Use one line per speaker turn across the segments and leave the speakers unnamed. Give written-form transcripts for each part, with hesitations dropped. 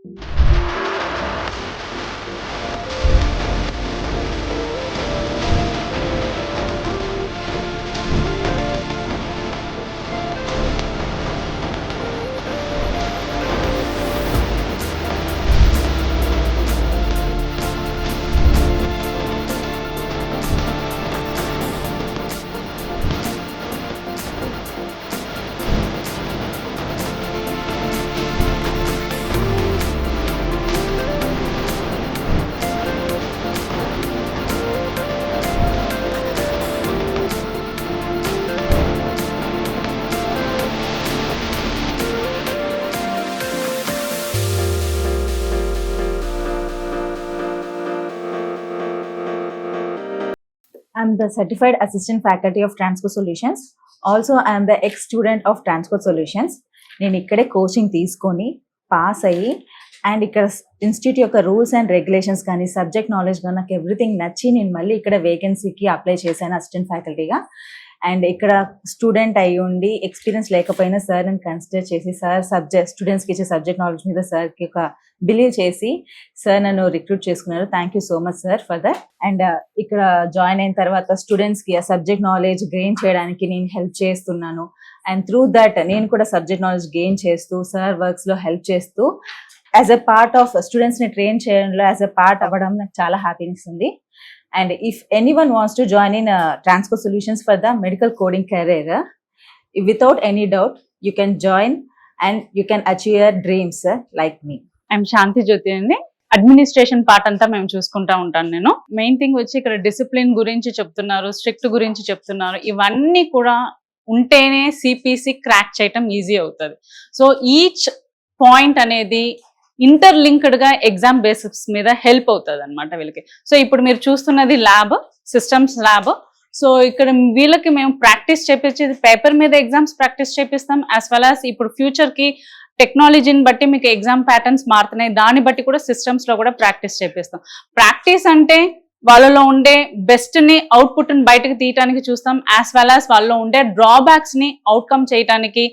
I'm the certified assistant faculty of Transco Solutions. Also, I am the ex-student of Transco Solutions. నేను ఇక్కడే coaching తీసుకొని pass అయ్యి and ఇక్కడ institute యొక్క rules and regulations కానీ subject knowledge కానీ నాకు ఎవ్రీథింగ్ నచ్చి నేను మళ్ళీ ఇక్కడ వేకెన్సీకి అప్లై చేశాను అసిస్టెంట్ ఫ్యాకల్టీగా. అండ్ ఇక్కడ స్టూడెంట్ అయ్యి ఉండి ఎక్స్పీరియన్స్ లేకపోయినా సార్ నేను కన్సిడర్ చేసి సార్ స్టూడెంట్స్కి ఇచ్చే సబ్జెక్ట్ నాలెడ్జ్ మీద సార్కి ఒక బిలీవ్ చేసి సార్ నన్ను రిక్రూట్ చేసుకున్నారు. Thank you so much sir for that. And ఇక్కడ జాయిన్ అయిన తర్వాత స్టూడెంట్స్కి ఆ సబ్జెక్ట్ నాలెడ్జ్ గెయిన్ చేయడానికి నేను హెల్ప్ చేస్తున్నాను. అండ్ త్రూ దట్ నేను కూడా సబ్జెక్ట్ నాలెడ్జ్ గెయిన్ చేస్తూ సార్ వర్క్స్లో హెల్ప్ చేస్తూ యాజ్ ఎ పార్ట్ ఆఫ్ స్టూడెంట్స్ని ట్రైన్ చేయడంలో యాజ్ ఎ పార్ట్ అవ్వడం నాకు చాలా హ్యాపీనెస్ ఉంది. And if anyone wants to join in Transco Solutions for the medical coding career, without any doubt, you can join and you can achieve your dreams like me.
I'm Shanti Jyoti అండి. Administration part అంతా మేము చూసుకుంటా ఉంటాను. నేను main thing వచ్చి ఇక్కడ discipline గురించి చెప్తున్నారు, స్ట్రిక్ట్ గురించి చెప్తున్నారు. ఇవన్నీ కూడా ఉంటేనే సిపిసి క్రాక్ చేయటం ఈజీ అవుతుంది. సో ఈచ్ పాయింట్ అనేది ఇంటర్లింక్డ్ గా ఎగ్జామ్ బేసిస్ మీద హెల్ప్ అవుతుంది అనమాట వీళ్ళకి. సో ఇప్పుడు మీరు చూస్తున్నది ల్యాబ్, సిస్టమ్స్ ల్యాబ్. సో ఇక్కడ వీళ్ళకి మేము ప్రాక్టీస్ చేపించేది పేపర్ మీద ఎగ్జామ్స్ ప్రాక్టీస్ చేపిస్తాం, యాజ్ వెల్ యాజ్ ఇప్పుడు ఫ్యూచర్ కి టెక్నాలజీని బట్టి మీకు ఎగ్జామ్ ప్యాటర్న్స్ మారుతున్నాయి, దాన్ని బట్టి కూడా సిస్టమ్స్ లో కూడా ప్రాక్టీస్ చేపిస్తాం. ప్రాక్టీస్ అంటే వాళ్ళలో ఉండే బెస్ట్ ని అవుట్పుట్ ని బయటకు తీయడానికి చూస్తాం, యాజ్ వెల్ యాజ్ వాళ్ళలో ఉండే డ్రాబ్యాక్స్ ని అవుట్కమ్ చేయడానికి,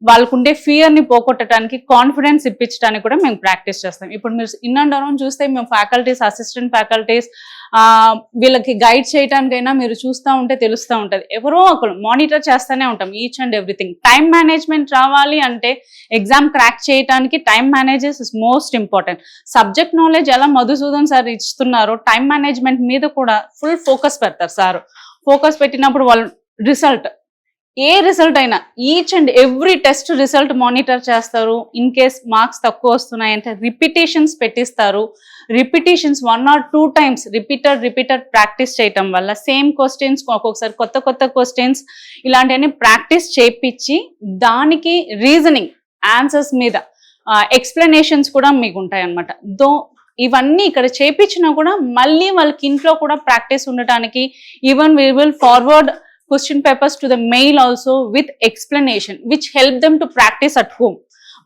వాళ్ళకు ఉండే ఫియర్ ని పోగొట్టడానికి, కాన్ఫిడెన్స్ ఇప్పించడానికి కూడా మేము ప్రాక్టీస్ చేస్తాం. ఇప్పుడు మీరు ఇన్ అండ్ అరౌండ్ చూస్తే మేము ఫ్యాకల్టీస్, అసిస్టెంట్ ఫ్యాకల్టీస్ వీళ్ళకి గైడ్ చేయడానికైనా మీరు చూస్తూ ఉంటే తెలుస్తూ ఉంటుంది, ఎవరో ఒకరు మానిటర్ చేస్తూనే ఉంటాం each and everything. Time management రావాలి అంటే ఎగ్జామ్ క్రాక్ చేయడానికి time manages is most important. Subject knowledge ఎలా మధుసూదన్ సార్ ఇస్తున్నారో టైం మేనేజ్మెంట్ మీద కూడా ఫుల్ ఫోకస్ పెడతారు సార్. ఫోకస్ పెట్టినప్పుడు వాళ్ళు ఏ రిజల్ట్ అయినా each and every test result monitor చేస్తారు. ఇన్ కేస్ మార్క్స్ తక్కువ వస్తున్నాయంటే రిపిటేషన్స్ పెట్టిస్తారు. Repetitions 1 or 2 times repeated practice చేయటం వల్ల సేమ్ క్వశ్చన్స్, ఒక్కొక్కసారి కొత్త క్వశ్చన్స్ ఇలాంటివన్నీ ప్రాక్టీస్ చేయించి దానికి రీజనింగ్ ఆన్సర్స్ మీద ఎక్స్ప్లెనేషన్స్ కూడా మీకు ఉంటాయి అన్నమాట. ఇవన్నీ ఇక్కడ చేయించినా కూడా మళ్ళీ వాళ్ళకి ఇంట్లో కూడా ప్రాక్టీస్ ఉండటానికి even we will forward question papers to the mail also with explanation which help them to practice at home.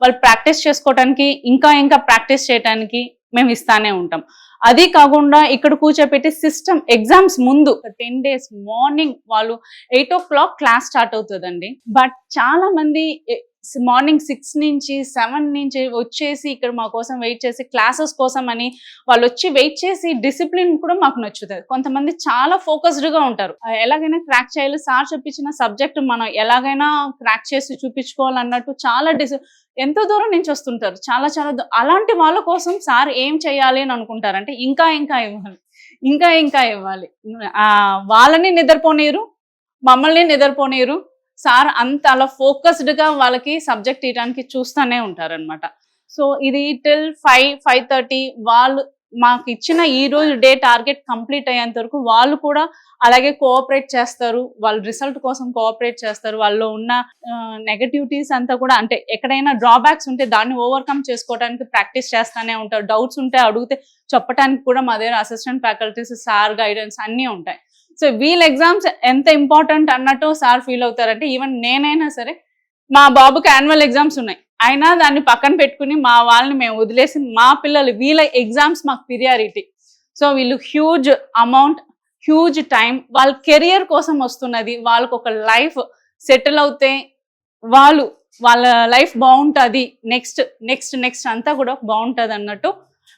వాళ్ళు ప్రాక్టీస్ చేసుకోవడానికి ఇంకా ప్రాక్టీస్ చేయడానికి మేము ఇస్తానే ఉంటాం. అది కాకుండా ఇక్కడ కూర్చోపెట్టి సిస్టమ్ ఎగ్జామ్స్ ముందు 10 days మార్నింగ్ వాళ్ళు 8 o'clock క్లాస్ స్టార్ట్ అవుతుందండి. బట్ చాలా మంది మార్నింగ్ 6 నుంచి 7 నుంచి వచ్చేసి ఇక్కడ మా కోసం వెయిట్ చేసి క్లాసెస్ కోసం అని వాళ్ళు వచ్చి వెయిట్ చేసి డిసిప్లిన్ కూడా మాకు నచ్చుతుంది. కొంతమంది చాలా ఫోకస్డ్గా ఉంటారు, ఎలాగైనా క్రాక్ చేయాలి, సార్ చెప్పించిన సబ్జెక్ట్ మనం ఎలాగైనా క్రాక్ చేసి చూపించుకోవాలన్నట్టు చాలా ఎంతో దూరం నుంచి వస్తుంటారు, చాలా అలాంటి వాళ్ళ కోసం సార్ ఏం చేయాలి అని అనుకుంటారంటే ఇంకా ఇవ్వాలి. వాళ్ళని నిద్రపోనీరు, మమ్మల్ని నిద్రపోనీరు. సార్ అంత అలా ఫోకస్డ్ గా వాళ్ళకి సబ్జెక్ట్ ఇవ్వడానికి చూస్తూనే ఉంటారనమాట. సో ఇది టిల్ 5:30 వాళ్ళు మాకు ఇచ్చిన ఈ రోజు డే టార్గెట్ కంప్లీట్ అయ్యేంత వరకు వాళ్ళు కూడా అలాగే కోఆపరేట్ చేస్తారు, వాళ్ళు రిజల్ట్ కోసం కోఆపరేట్ చేస్తారు. వాళ్ళు ఉన్న నెగటివిటీస్ అంతా కూడా అంటే ఎక్కడైనా డ్రాబ్యాక్స్ ఉంటే దాన్ని ఓవర్కమ్ చేసుకోవడానికి ప్రాక్టీస్ చేస్తూనే ఉంటారు. డౌట్స్ ఉంటే అడిగితే చెప్పడానికి కూడా మా దగ్గర అసిస్టెంట్ ఫ్యాకల్టీస్, సార్ గైడెన్స్ అన్నీ ఉంటాయి. సో వీళ్ళ ఎగ్జామ్స్ ఎంత ఇంపార్టెంట్ అన్నట్టు సార్ ఫీల్ అవుతారంటే ఈవెన్ నేనైనా సరే మా బాబుకి యాన్యువల్ ఎగ్జామ్స్ ఉన్నాయి అయినా దాన్ని పక్కన పెట్టుకుని మా వాళ్ళని మేము వదిలేసి మా పిల్లలు వీళ్ళ ఎగ్జామ్స్ మాకు ప్రియారిటీ. సో వీళ్ళు హ్యూజ్ అమౌంట్, హ్యూజ్ టైం వాళ్ళ కెరియర్ కోసం వస్తున్నది. వాళ్ళకు ఒక లైఫ్ సెటిల్ అవుతే వాళ్ళు వాళ్ళ లైఫ్ బాగుంటుంది, నెక్స్ట్ నెక్స్ట్ నెక్స్ట్ అంతా కూడా బాగుంటుంది అన్నట్టు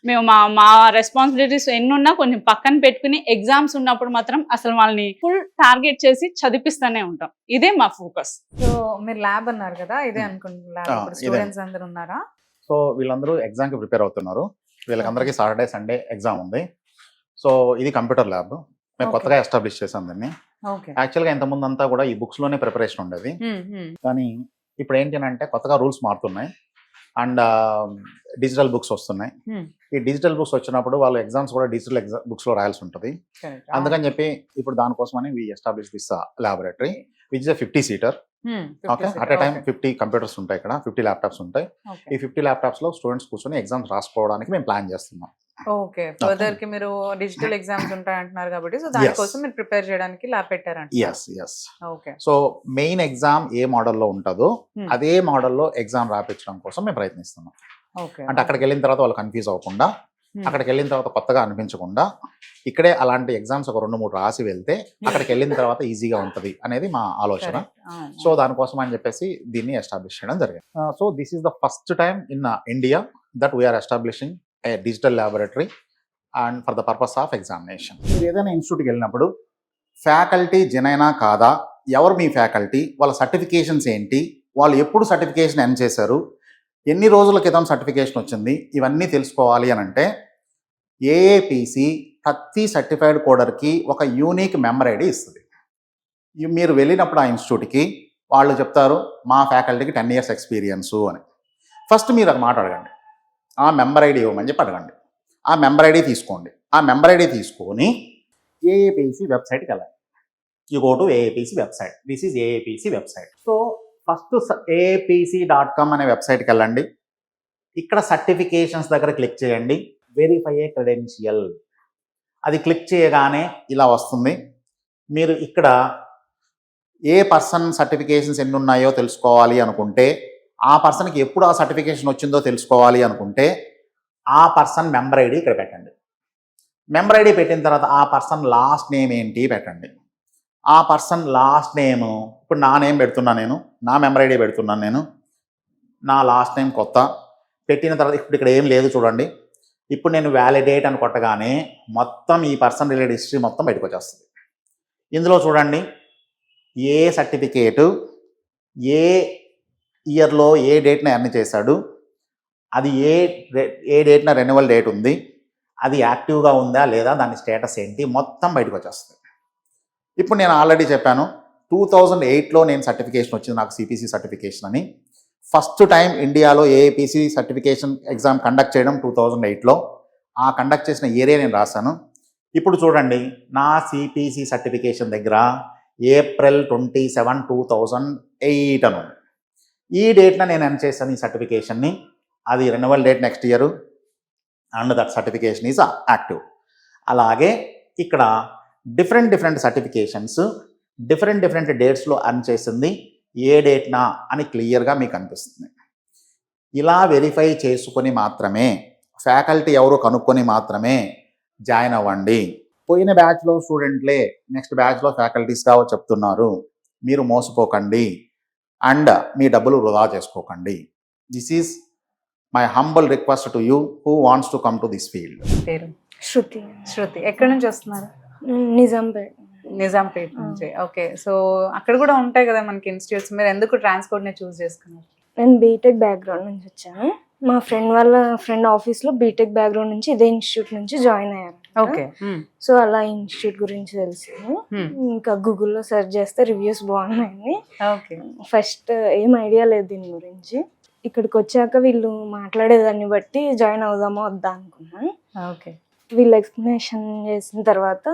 మేము మా రెస్పాన్సిబిలిటీస్ ఎన్నున్నా కొంచెం పక్కన పెట్టుకుని ఎగ్జామ్స్ ఉన్నప్పుడు మాత్రం అసలు వాళ్ళని ఫుల్ టార్గెట్ చేసి చదివిస్తూనే ఉంటాం. ఇదే మా ఫోకస్.
సో మీరు ల్యాబ్ అన్నారు కదా, ఇదే అనుకుంటున్నారు
ఇదే.
స్టూడెంట్స్ అందరు ఉన్నారా?
సో వీళ్ళందరూ ఎగ్జామ్ కి ప్రిపేర్ అవుతున్నారు. వీళ్ళకందరికీ సాటర్డే సండే ఎగ్జామ్ ఉంది. సో ఇది కంప్యూటర్ ల్యాబ్, మేము కొత్తగా ఎస్టాబ్లిష్ చేసాం దీన్ని.
ఓకే.
యాక్చువల్గా ఇంతకుముందు అంతా కూడా ఈ బుక్స్ లోనే ప్రిపరేషన్ ఉండేది, కానీ ఇప్పుడు ఏంటి అంటే కొత్తగా రూల్స్ మారుతున్నాయి అండ్ డిజిటల్ బుక్స్ వస్తున్నాయి. ఈ డిజిటల్ బుక్స్ వచ్చినప్పుడు వాళ్ళు ఎగ్జామ్స్ కూడా డిజిటల్ బుక్స్ లో రాయాల్సి ఉంటుంది. అందుకని చెప్పి ఇప్పుడు దానికోసమని we establish this laboratory which is 50 seater. Okay, at a time 50 computers ఉంటాయి, ఇక్కడ 50 ల్యాప్టాప్స్ ఉంటాయి. ఈ 50 ల్యాప్టాప్స్ లో స్టూడెంట్స్ కూర్చొని ఎగ్జామ్స్ రాసుకోవడానికి మేము ప్లాన్ చేస్తున్నాం.
ఓకే, ఫర్దర్ కి మీరు డిజిటల్ ఎగ్జామ్స్ ఉంటాయి అంటున్నారు కాబట్టి సో దానికోసం మీరు ప్రిపేర్ చేయడానికి ల్యాబ్ పెట్టారంట.
Yes.
Okay.
So main exam ఏ మోడల్లో ఉంటుందో అదే మోడల్లో ఎగ్జామ్ రాపించడం కోసం మేము ప్రయత్నిస్తున్నాం.
ఓకే.
అంటే అక్కడికి వెళ్ళిన తర్వాత వాళ్ళు కన్ఫ్యూజ్ అవ్వకుండా, అక్కడికి వెళ్ళిన తర్వాత కొత్తగా అనిపించకుండా, ఇక్కడే అలాంటి ఎగ్జామ్స్ ఒక 2-3 రాసి వెళ్తే అక్కడికి వెళ్ళిన తర్వాత ఈజీగా ఉంటుంది అనేది మా ఆలోచన. సో దానికోసం అని చెప్పేసి దీన్ని ఎస్టాబ్లిష్ చేయడం జరిగింది. So this is the first time in India that we are establishing a digital laboratory and for the purpose of examination. మీరు ఏదైనా ఇన్స్టిట్యూట్కి వెళ్ళినప్పుడు ఫ్యాకల్టీ జెనైనా కాదా, ఎవరు మీ ఫ్యాకల్టీ, వాళ్ళ సర్టిఫికేషన్స్ ఏంటి, వాళ్ళు ఎప్పుడు సర్టిఫికేషన్ ఎన్ చేశారు, ఎన్ని రోజుల క్రితం సర్టిఫికేషన్ వచ్చింది, ఇవన్నీ తెలుసుకోవాలి అని అంటే ఏఏపిసి ప్రతి సర్టిఫైడ్ కోడర్కి ఒక యూనిక్ మెంబర్ ఐడి ఇస్తుంది. మీరు వెళ్ళినప్పుడు ఆ ఇన్స్టిట్యూట్కి వాళ్ళు చెప్తారు మా ఫ్యాకల్టీకి 10 years ఎక్స్పీరియన్సు అని. ఫస్ట్ మీరు అది మాట అడగండి, ఆ మెంబర్ ఐడి ఇవ్వమని చెప్పి అడగండి. ఆ మెంబర్ ఐడి తీసుకోండి. ఆ మెంబర్ ఐడి తీసుకొని ఏఏపిసి వెబ్సైట్కి వెళ్ళండి. You go to ఏఏపిసి website. This is ఏఏపిసి website. So first aapc.com అనే వెబ్సైట్కి వెళ్ళండి. ఇక్కడ సర్టిఫికేషన్స్ దగ్గర క్లిక్ చేయండి, వెరిఫై ఏ క్రెడెన్షియల్. అది క్లిక్ చేయగానే ఇలా వస్తుంది. మీరు ఇక్కడ ఏ పర్సన్ సర్టిఫికేషన్స్ ఎన్ని ఉన్నాయో తెలుసుకోవాలి అనుకుంటే, ఆ పర్సన్కి ఎప్పుడు ఆ సర్టిఫికేషన్ వచ్చిందో తెలుసుకోవాలి అనుకుంటే ఆ పర్సన్ మెంబర్ ఐడి ఇక్కడ పెట్టండి. మెంబర్ ఐడి పెట్టిన తర్వాత ఆ పర్సన్ లాస్ట్ నేమ్ ఏంటి పెట్టండి. ఆ పర్సన్ లాస్ట్ నేమ్, ఇప్పుడు నా నేమ్ పెడుతున్నా, నేను నా మెంబర్ ఐడి పెడుతున్నాను, నేను నా లాస్ట్ నేమ్ కొత్త పెట్టిన తర్వాత ఇప్పుడు ఇక్కడ ఏం లేదు చూడండి. ఇప్పుడు నేను వ్యాలిడేట్ అని కొట్టగానే మొత్తం ఈ పర్సన్ రిలేటెడ్ హిస్టరీ మొత్తం బయటకు వచ్చేస్తుంది. ఇందులో చూడండి ఏ సర్టిఫికేటు ఏ ఇయర్లో ఏ డేట్న ఎర్న్ చేశాడు, అది ఏ డేట్న రెన్యువల్ డేట్ ఉంది, అది యాక్టివ్గా ఉందా లేదా, దాని స్టేటస్ ఏంటి మొత్తం బయటకు వచ్చేస్తుంది. ఇప్పుడు నేను ఆల్రెడీ చెప్పాను 2008లో నేను సర్టిఫికేషన్ వచ్చింది నాకు సిపిసి సర్టిఫికేషన్ అని. ఫస్ట్ టైం ఇండియాలో ఏఏపిసి సర్టిఫికేషన్ ఎగ్జామ్ కండక్ట్ చేయడం 2008లో. ఆ కండక్ట్ చేసిన ఇయరే నేను రాశాను. ఇప్పుడు చూడండి నా సిపిసి సర్టిఫికేషన్ దగ్గర April 27, 2008 అని ఉంది. ఈ డేట్న నేను ఎర్న్ చేశాను ఈ సర్టిఫికేషన్ని. అది renewal date next year and that certification is active. అలాగే ఇక్కడ డిఫరెంట్ సర్టిఫికేషన్స్ డిఫరెంట్ డేట్స్లో అర్న్ చేసింది ఏ డేట్నా అని క్లియర్గా మీకు అనిపిస్తుంది. ఇలా వెరిఫై చేసుకొని మాత్రమే, ఫ్యాకల్టీ ఎవరు కనుక్కొని మాత్రమే జాయిన్ అవ్వండి. పోయిన బ్యాచ్లో స్టూడెంట్లే నెక్స్ట్ బ్యాచ్లో ఫ్యాకల్టీస్గా చెప్తున్నారు, మీరు మోసపోకండి అండ్ మీ డబ్బులు వృధా చేసుకోకండి. This is my humble request to you who wants to come to this field.
పేరు
శృతి.
శృతి. ఎక్కడి నుంచి వస్తున్నారు?
నిజాంపేట్.
నిజాంపేట్ నుంచి. ఓకే. సో అక్కడ కూడా ఉంటాయి కదా మనకి ఇన్స్టిట్యూట్స్, మీరు ఎందుకు ట్రాన్స్పోర్ట్ ని చూస్ చేసుకున్నారు?
నేను బీటెక్ బ్యాక్గ్రౌండ్ నుంచి వచ్చాను. మా ఫ్రెండ్ ఆఫీస్లో బీటెక్ బ్యాక్గ్రౌండ్ నుంచి ఇదే ఇన్స్టిట్యూట్ నుంచి జాయిన్ అయ్యారు.
ఓకే.
సో అలా ఇన్స్టిట్యూట్ గురించి తెలిసింది. ఇంకా గూగుల్లో సెర్చ్ చేస్తే రివ్యూస్ బాగున్నాయి.
ఓకే.
ఫస్ట్ ఏం ఐడియా లేదు దీని గురించి. ఇక్కడికి వచ్చాక వీళ్ళు మాట్లాడేదాన్ని బట్టి జాయిన్ అవుదామా వద్దా అనుకున్నాను.
ఓకే.
వీళ్ళు ఎక్స్ప్లెనేషన్ చేసిన తర్వాత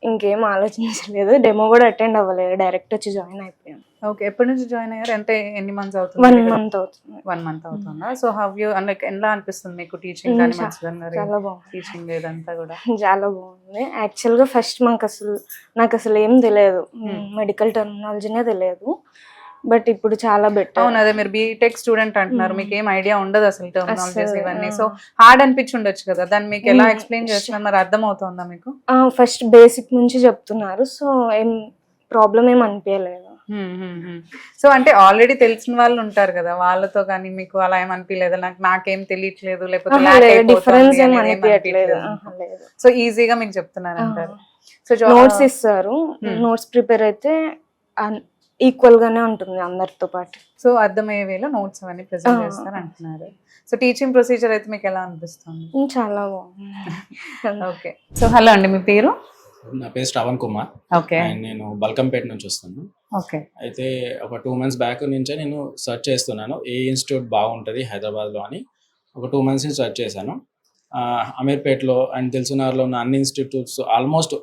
ఇంకేం ఆలోచించలేదు, డెమో కూడా అటెండ్ అవ్వలేదు, డైరెక్ట్ వచ్చి జాయిన్ అయిపోయాను.
ఓకే. ఎప్పటి నుంచి జాయిన్ అయ్యారు? ఎన్ని మంత్స్ అవుతుంది?
1 month అవుతుంది.
1 month అవుతుందా? సో హౌ యూ ఎలా అనిపిస్తుంది మీకు టీచింగ్ కానీ
చాలా బాగుంది.
టీచింగ్ ఇదంతా కూడా
చాలా బాగుంది. యాక్చువల్గా ఫస్ట్ నాకు అసలు ఏం తెలియదు, మెడికల్ టెర్మినాలజీనే తెలియదు. బట్ ఇప్పుడు చాలా బెటర్.
అవును, అదే మీరు బీటెక్ స్టూడెంట్ అంటున్నారు, మీకు ఏం ఐడియా ఉండదు అసలు టెర్మినాలజీస్ ఇవన్నీ. సో హార్డ్ అనిపించి ఉండొచ్చు కదా, దాన్ని మీకు ఎలా ఎక్స్ప్లెయిన్ చేస్తున్నారు, మరి అర్థం అవుతుందా మీకు?
ఫస్ట్ బేసిక్ నుంచి చెప్తున్నారు, సో ఏం ప్రాబ్లం ఏం అనిపించలేదు.
సో అంటే ఆల్రెడీ తెలిసిన వాళ్ళు ఉంటారు కదా, వాళ్ళతో కానీ మీకు అలా ఏమనిపించలేదు, నాకేం తెలియట్లేదు లేకపోతే
డిఫరెన్స్ ఏం అనిపించట్లేదు. లేదు.
సో ఈజీగా మీకు చెప్తున్నారు అంటారు. సో
నోట్స్ ఇస్తారు, నోట్స్ ప్రిపేర్ అయితే ఈక్వల్ గానే ఉంటుంది అందరితో పాటు.
సో అర్థమయ్యే వేలో నోట్స్ అవన్నీ ప్రెజెంట్ చేస్తారు అంటున్నారు. సో టీచింగ్ ప్రొసీజర్ అయితే మీకు ఎలా అనిపిస్తుంది?
చాలా బాగుంది.
ఓకే. సో హలో అండి, మీ పేరు?
నా పేరు శ్రవణ్ కుమార్.
ఓకే.
అండ్ నేను బల్కంపేట నుంచి వస్తాను.
ఓకే.
అయితే ఒక 2 months బ్యాక్ నుంచే నేను సెర్చ్ చేస్తున్నాను ఏ ఇన్స్టిట్యూట్ బాగుంటుంది హైదరాబాద్లో అని. ఒక 2 months నుంచి సెర్చ్ చేశాను. అమీర్పేటలో అండ్ దిల్సుఖ్నగర్లో ఉన్న అన్ని ఇన్స్టిట్యూట్స్, ఆల్మోస్ట్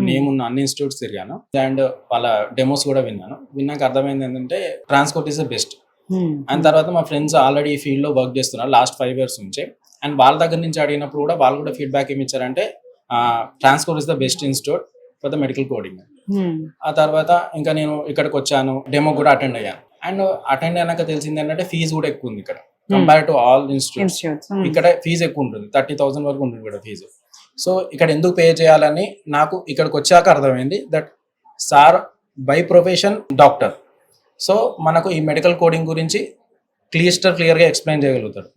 నేమ్ ఉన్న అన్ని ఇన్స్టిట్యూట్స్ తిరిగాను. అండ్ వాళ్ళ డెమోస్ కూడా విన్నాక అర్థమైంది ఏంటంటే ట్రాన్స్కోట్ ఈస్ ద బెస్ట్. అండ్ తర్వాత మా ఫ్రెండ్స్ ఆల్రెడీ ఈ ఫీల్డ్లో వర్క్ చేస్తున్నారు లాస్ట్ 5 years నుంచి. అండ్ వాళ్ళ దగ్గర నుంచి అడిగినప్పుడు కూడా వాళ్ళు కూడా ఫీడ్బ్యాక్ ఏమి ఇచ్చారంటే Transcode is the best institute for the medical coding. ఆ తర్వాత ఇంకా నేను ఇక్కడికి వచ్చాను, డెమో కూడా అటెండ్ అయ్యాను. అండ్ అటెండ్ అయినాక తెలిసింది ఏంటంటే ఫీజు కూడా ఎక్కువ ఉంది ఇక్కడ కంపేర్ టు ఆల్ ఇన్స్టిట్యూట్స్. ఇక్కడ ఫీజు ఎక్కువ ఉంటుంది, 30,000 వరకు ఉంటుంది ఇక్కడ ఫీజు. సో ఇక్కడ ఎందుకు పే చేయాలని నాకు ఇక్కడికి వచ్చాక అర్థమైంది that sir by profession doctor. So మనకు ఈ మెడికల్ కోడింగ్ గురించి క్లియర్గా ఎక్స్ప్లెయిన్ చేయగలుగుతారు.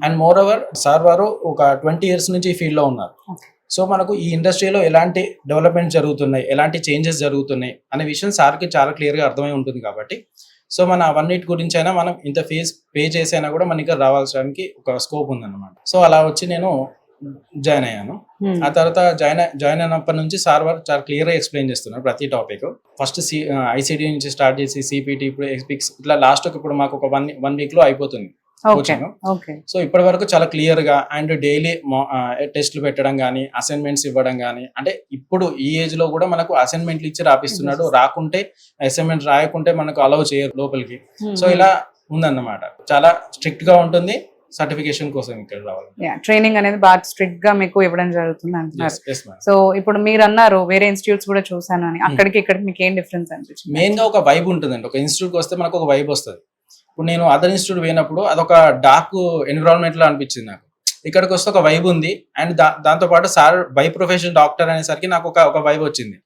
అండ్ మోర్ ఓవర్ సార్ వారు ఒక 20 years నుంచి ఈ ఫీల్డ్లో ఉన్నారు. సో మనకు ఈ ఇండస్ట్రీలో ఎలాంటి డెవలప్మెంట్ జరుగుతున్నాయి, ఎలాంటి చేంజెస్ జరుగుతున్నాయి అనే విషయం సార్కి చాలా క్లియర్గా అర్థమై ఉంటుంది కాబట్టి సో మన అవన్నిటి గురించి అయినా మనం ఇంత ఫీజ్ పే చేసైనా కూడా మనకి రావాల్సడానికి ఒక స్కోప్ ఉందన్నమాట. సో అలా వచ్చి నేను జాయిన్ అయ్యాను. ఆ తర్వాత జాయిన్ అయినప్పటి నుంచి సార్ వారు చాలా క్లియర్గా ఎక్స్ప్లెయిన్ చేస్తున్నారు ప్రతి టాపిక్. ఫస్ట్ ఐసిడి నుంచి స్టార్ట్ చేసి సిపిటి, ఇప్పుడు ఎక్స్పిక్స్, ఇట్లా లాస్ట్ ఇప్పుడు మాకు ఒక 1 week లో అయిపోతుంది కోచింగ్. సో ఇప్పటి వరకు చాలా క్లియర్ గా అండ్ డైలీ టెస్ట్లు పెట్టడం కానీ అసైన్మెంట్స్ ఇవ్వడం కానీ, అంటే ఇప్పుడు ఈ ఏజ్ లో కూడా మనకు అసైన్మెంట్లు ఇచ్చి రాపిస్తున్నాడు. రాకుంటే అసైన్మెంట్ రాయకుంటే మనకు అలౌ చేయరు లోపలికి. సో ఇలా ఉందన్నమాట, చాలా స్ట్రిక్ట్ గా ఉంటుంది. సర్టిఫికేషన్ కోసం ఇక్కడ రావాలి.
ట్రైనింగ్ అనేది బాగా స్ట్రిక్ట్ గా మీకు ఇవ్వడం జరుగుతుంది అంటున్నారు. సో ఇప్పుడు మీరు అన్నారు వేరే ఇన్స్టిట్యూట్స్ కూడా చూసాను అని, అక్కడికి ఇక్కడికి మీకు ఏం డిఫరెన్స్ అనిపించింది?
మెయిన్ గా ఒక వైబ్ ఉంటుందండి. ఒక ఇన్స్టిట్యూట్ వస్తే మనకు ఒక వైబ్ వస్తుంది. ఇప్పుడు నేను అదర్ ఇన్స్టిట్యూట్ పోయినప్పుడు అదొక డార్క్ ఎన్విరాన్మెంట్ లో అనిపించింది నాకు. ఇక్కడికి వస్తే ఒక వైబ్ ఉంది. అండ్ దాంతో పాటు సార్ బై ప్రొఫెషన్ డాక్టర్ అనేసరికి నాకు ఒక వైబ్ వచ్చింది.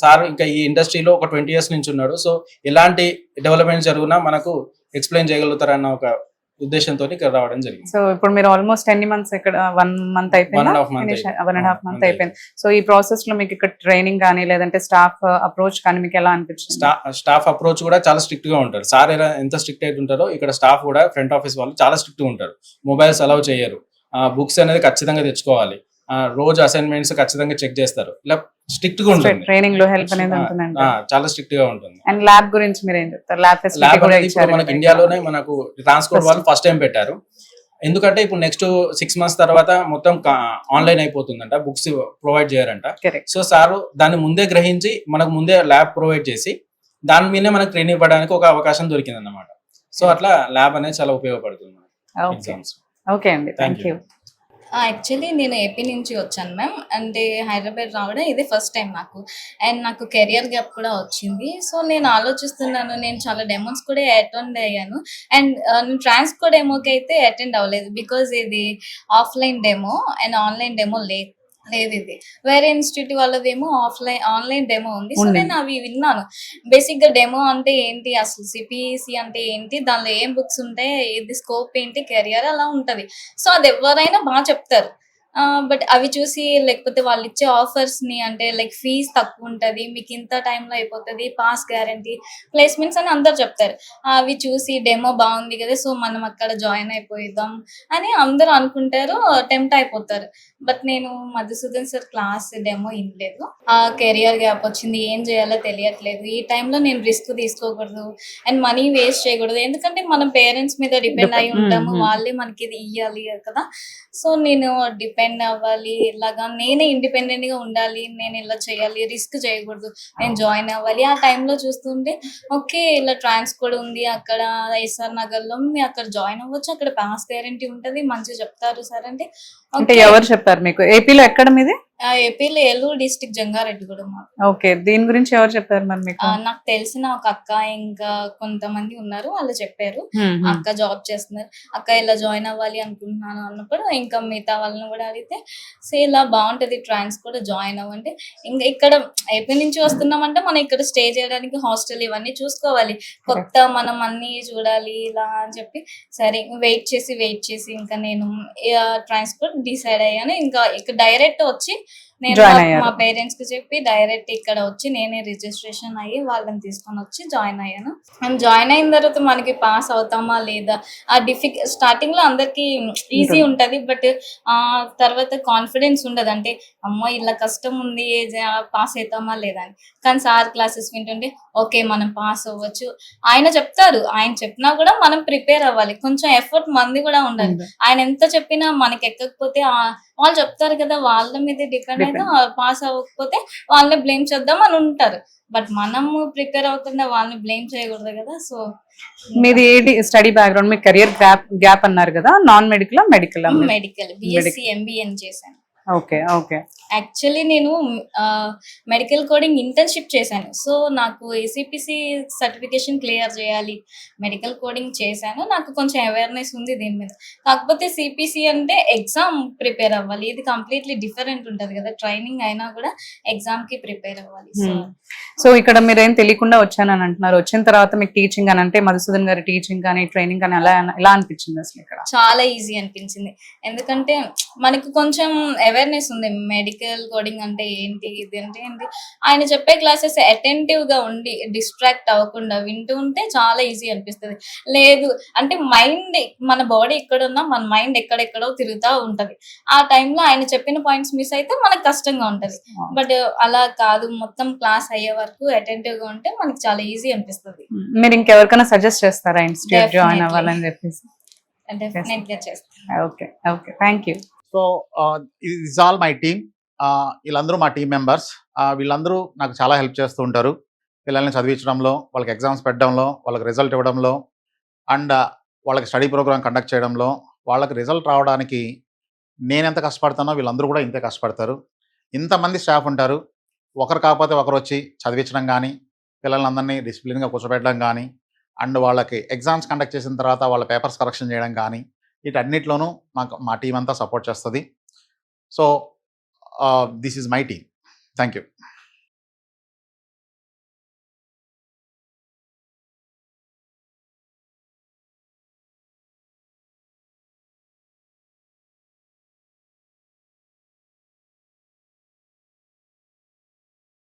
సార్ ఇంకా ఈ ఇండస్ట్రీలో ఒక 20 years నుంచి ఉన్నాడు. సో ఎలాంటి డెవలప్మెంట్ జరిగినా మనకు ఎక్స్ప్లెయిన్ చేయగలుగుతారన్న ఒక ఉద్దేశంతో ఇక్కడ రావడం జరిగింది.
సో ఇప్పుడు మీరు ఆల్మోస్ట్ ఎన్ని మంత్స్ ఇక్కడ? 1 month అయిపోయింది, 1.5 month అయిపోయింది. సో ఈ ప్రాసెస్ లో మీకు ఇక్కడ ట్రైనింగ్ కానీ లేదంటే స్టాఫ్ అప్రోచ్ కానీ మీకు ఎలా అనిపించింది?
స్టాఫ్ అప్రోచ్ కూడా చాలా స్ట్రిక్ట్ గా ఉంటారు. సార్ ఎంత స్ట్రిక్ట్ అయితే ఉంటారో ఇక్కడ స్టాఫ్ కూడా ఫ్రంట్ ఆఫీస్ వాళ్ళు చాలా స్ట్రిక్ట్ గా ఉంటారు. మొబైల్స్ అలౌ చేయరు, బుక్స్ అనేది ఖచ్చితంగా తెచ్చుకోవాలి, రోజు అసైన్మెంట్స్ ఖచ్చితంగా చెక్ చేస్తారు. ఇలా స్ట్రిక్ట్ గా ఉంటుంది.
ట్రైనింగ్ లో హెల్ప్ అనేది ఉంటుందండి,
చాలా స్ట్రిక్ట్ గా ఉంటుంది.
అండ్ ల్యాబ్ గురించి మీరు ఏం చెప్తారు? ల్యాబ్
మనకి ఇండియాలోనే మనకు ట్రాన్స్కోట్ వాళ్ళు ఫస్ట్ టైం పెట్టారు. ఎందుకంటే ఇప్పుడు నెక్స్ట్ 6 months తర్వాత మొత్తం ఆన్లైన్ అయిపోతుందంట, బుక్స్ ప్రొవైడ్ చేయారంట. సో సార్ దాన్ని ముందే గ్రహించి మనకు ముందే ల్యాబ్ ప్రొవైడ్ చేసి దాని మీదే మనకు ట్రైనింగ్ ఇవ్వడానికి ఒక అవకాశం దొరికింది అన్నమాట. సో అట్లా ల్యాబ్ అనేది చాలా ఉపయోగపడుతుంది ఎగ్జామ్స్.
ఓకే అండి, థ్యాంక్ యూ.
యాక్చువల్లీ నేను ఏపీ నుంచి వచ్చాను మ్యామ్. అంటే హైదరాబాద్ రావడం ఇది ఫస్ట్ టైం నాకు. అండ్ నాకు కెరియర్ గ్యాప్ కూడా వచ్చింది. సో నేను ఆలోచిస్తున్నాను, నేను చాలా డెమోస్ కూడా అటెండ్ అయ్యాను. అండ్ నేను ట్రాన్స్కోట్ డెమోకి అయితే అటెండ్ అవ్వలేదు, బికాజ్ ఇది offline demo and online demo లేదు. ఇది వేరే ఇన్స్టిట్యూట్ వాళ్ళదేమో ఆన్లైన్ డెమో ఉంది. సో నేను అవి విన్నాను. బేసిక్ గా డెమో అంటే ఏంటి, అసలు సిపిసి అంటే ఏంటి, దానిలో ఏం బుక్స్ ఉంటాయి, ఇది స్కోప్ ఏంటి, కెరియర్ అలా ఉంటది. సో అది ఎవరైనా బాగా చెప్తారు. బట్ అవి చూసి లేకపోతే వాళ్ళు ఇచ్చే ఆఫర్స్ ని, అంటే లైక్ ఫీజ్ తక్కువ ఉంటది, మీకు ఇంత టైంలో అయిపోతుంది, పాస్ గ్యారంటీ, ప్లేస్మెంట్స్ అని అందరు చెప్తారు. అవి చూసి డెమో బాగుంది కదా, సో మనం అక్కడ జాయిన్ అయిపోయిద్దాం అని అందరూ అనుకుంటారు, టెంప్ట్ అయిపోతారు. బట్ నేను మధుసూదన్ సార్ క్లాస్ డెమో ఇనలేదు. ఆ కెరియర్ గ్యాప్ వచ్చింది, ఏం చేయాలో తెలియట్లేదు. ఈ టైంలో నేను రిస్క్ తీసుకోకూడదు అండ్ మనీ వేస్ట్ చేయకూడదు, ఎందుకంటే మనం పేరెంట్స్ మీద డిపెండ్ అయి ఉంటాము, వాళ్ళే మనకి ఇది ఇయ్యాలి కదా. సో నేను డిపెండ్ అవ్వాలి, ఇలాగా నేనే ఇండిపెండెంట్ గా ఉండాలి, నేను ఇలా చేయాలి, రిస్క్ చేయకూడదు, నేను జాయిన్ అవ్వాలి. ఆ టైంలో చూస్తుంటే ఓకే ఇలా ట్రాన్స్కోట్ ఉంది అక్కడ ఎస్ఆర్ నగర్ లో, మీ అక్కడ జాయిన్ అవ్వచ్చు, అక్కడ పాస్ గ్యారంటీ ఉంటది, మంచిగా చెప్తారు సార్ అంటే.
ఎవరు చెప్పారు మీకు? ఏపీలో ఎక్కడ మీది?
ఏపీలో ఏలూరు డిస్ట్రిక్ట్ జంగారెడ్డిగూడెం మాది.
ఓకే, దీని గురించి ఎవరు చెప్పారు మరి మీకు?
నాకు తెలిసిన ఒక అక్క ఇంకా కొంతమంది ఉన్నారు, వాళ్ళు చెప్పారు. అక్క జాబ్ చేస్తున్నారు, అక్క ఇలా జాయిన్ అవ్వాలి అనుకుంటున్నాను అన్నప్పుడు ఇంకా మిగతా వాళ్ళని కూడా అడిగితే ఇలా బాగుంటది ట్రాన్స్ కూడా జాయిన్ అవ్వండి. ఇంకా ఇక్కడ ఏపీ నుంచి వస్తున్నామంటే మనం ఇక్కడ స్టే చేయడానికి హాస్టల్ ఇవన్నీ చూసుకోవాలి, కొత్త మనం అన్ని చూడాలి ఇలా అని చెప్పి సరే వెయిట్ చేసి ఇంకా నేను ట్రాన్స్పోర్ట్ డిసైడ్ అయ్యాను. ఇంకా ఇక్కడ డైరెక్ట్ వచ్చి నేను
Join అయ్యారు.
మా పేరెంట్స్ కి చెప్పి డైరెక్ట్ ఇక్కడ వచ్చి నేనే రిజిస్ట్రేషన్ అయ్యి వాళ్ళని తీసుకొని వచ్చి జాయిన్ అయ్యాను. అండ్ జాయిన్ అయిన తర్వాత మనకి పాస్ అవుతామా లేదా ఆ స్టార్టింగ్ లో అందరికి ఈజీ ఉంటది, బట్ తర్వాత కాన్ఫిడెన్స్ ఉండదు. అంటే అమ్మో ఇలా కష్టం ఉంది పాస్ అవుతామా లేదా అని. కానీ సార్ క్లాసెస్ వింటుంటే ఓకే మనం పాస్ అవ్వచ్చు, ఆయన చెప్తారు, ఆయన చెప్పినా కూడా మనం ప్రిపేర్ అవ్వాలి, కొంచెం ఎఫర్ట్ మంది కూడా ఉండాలి. ఆయన ఎంత చెప్పినా మనకి ఎక్కకపోతే వాళ్ళు చెప్తారు కదా, వాళ్ళ మీద డిపెండ్ అయితే పాస్ అవ్వకపోతే వాళ్ళని బ్లేమ్ చేద్దాం అని ఉంటారు. బట్ మనము ప్రిపేర్ అవుతుంటే వాళ్ళని బ్లేమ్ చేయకూడదు కదా. సో
మీది ఏంటి స్టడీ బ్యాక్గ్రౌండ్? మీ కెరియర్ గ్యాప్ అన్నారు కదా, non medical medical?
Medical BSc MBA చేశాను.
Okay okay.
యాక్చువల్లీ నేను మెడికల్ కోడింగ్ ఇంటర్న్షిప్ చేశాను. సో నాకు ఏసీపీసీ సర్టిఫికేషన్ క్లియర్ చేయాలి, మెడికల్ కోడింగ్ చేశాను, నాకు కొంచెం అవేర్నెస్ ఉంది దీని మీద. కాకపోతే సిపిసి అంటే ఎగ్జామ్ ప్రిపేర్ అవ్వాలి, ఇది కంప్లీట్లీ డిఫరెంట్ ఉంటది కదా, ట్రైనింగ్ అయినా కూడా ఎగ్జామ్ కి ప్రిపేర్ అవ్వాలి.
సో ఇక్కడ మీరు ఏం తెలియకుండా వచ్చానని అంటున్నారు, వచ్చిన తర్వాత మీకు టీచింగ్ అని అంటే మధుసూదన్ గారి టీచింగ్ కానీ ట్రైనింగ్ కానీ ఎలా అనిపించింది అసలు? ఇక్కడ
చాలా ఈజీ అనిపించింది, ఎందుకంటే మనకు కొంచెం అవేర్నెస్ ఉంది మెడికల్ కోడింగ్ అంటే ఏంటి, ఇది అంటే ఏంటి. ఆయన చెప్పే క్లాసెస్ అటెంటివ్ గా ఉండి డిస్ట్రాక్ట్ అవ్వకుండా వింటూ ఉంటే చాలా ఈజీ అనిపిస్తుంది. లేదు అంటే మైండ్, మన బాడీ ఎక్కడున్నా మన మైండ్ ఎక్కడెక్కడో తిరుగుతూ ఉంటది. ఆ టైంలో ఆయన చెప్పిన పాయింట్స్ మిస్ అయితే మనకు కష్టంగా ఉంటది. బట్ అలా కాదు, మొత్తం క్లాస్ అయ్యే వరకు అటెంటివ్ గా ఉంటే మనకి చాలా ఈజీ అనిపిస్తుంది.
మీరు ఇంకెవరికైనా సజెస్ట్ చేస్తారా ఇన్స్టిట్యూట్ జాయిన్ అవ్వాలని చెప్పేసి?
డెఫినెట్ గా చేస్తాను.
Okay okay, thank you.
So is all my team. వీళ్ళందరూ మా టీం మెంబర్స్. వీళ్ళందరూ నాకు చాలా హెల్ప్ చేస్తూ ఉంటారు, పిల్లల్ని చదివించడంలో, వాళ్ళకి ఎగ్జామ్స్ పెట్టడంలో, వాళ్ళకి రిజల్ట్ ఇవ్వడంలో, అండ్ వాళ్ళకి స్టడీ ప్రోగ్రామ్ కండక్ట్ చేయడంలో. వాళ్ళకి రిజల్ట్ రావడానికి నేను ఎంత కష్టపడతానో వీళ్ళందరూ కూడా ఇంతే కష్టపడతారు. ఇంతమంది స్టాఫ్ ఉంటారు, ఒకరు కాకపోతే ఒకరు వచ్చి చదివించడం కానీ, పిల్లలందరినీ డిసిప్లిన్గా కూర్చోబెట్టడం కానీ, అండ్ వాళ్ళకి ఎగ్జామ్స్ కండక్ట్ చేసిన తర్వాత వాళ్ళ పేపర్స్ కరెక్షన్ చేయడం కానీ, వీటన్నిటిలోనూ మా టీం అంతా సపోర్ట్ చేస్తుంది. So this is my team. Thank you.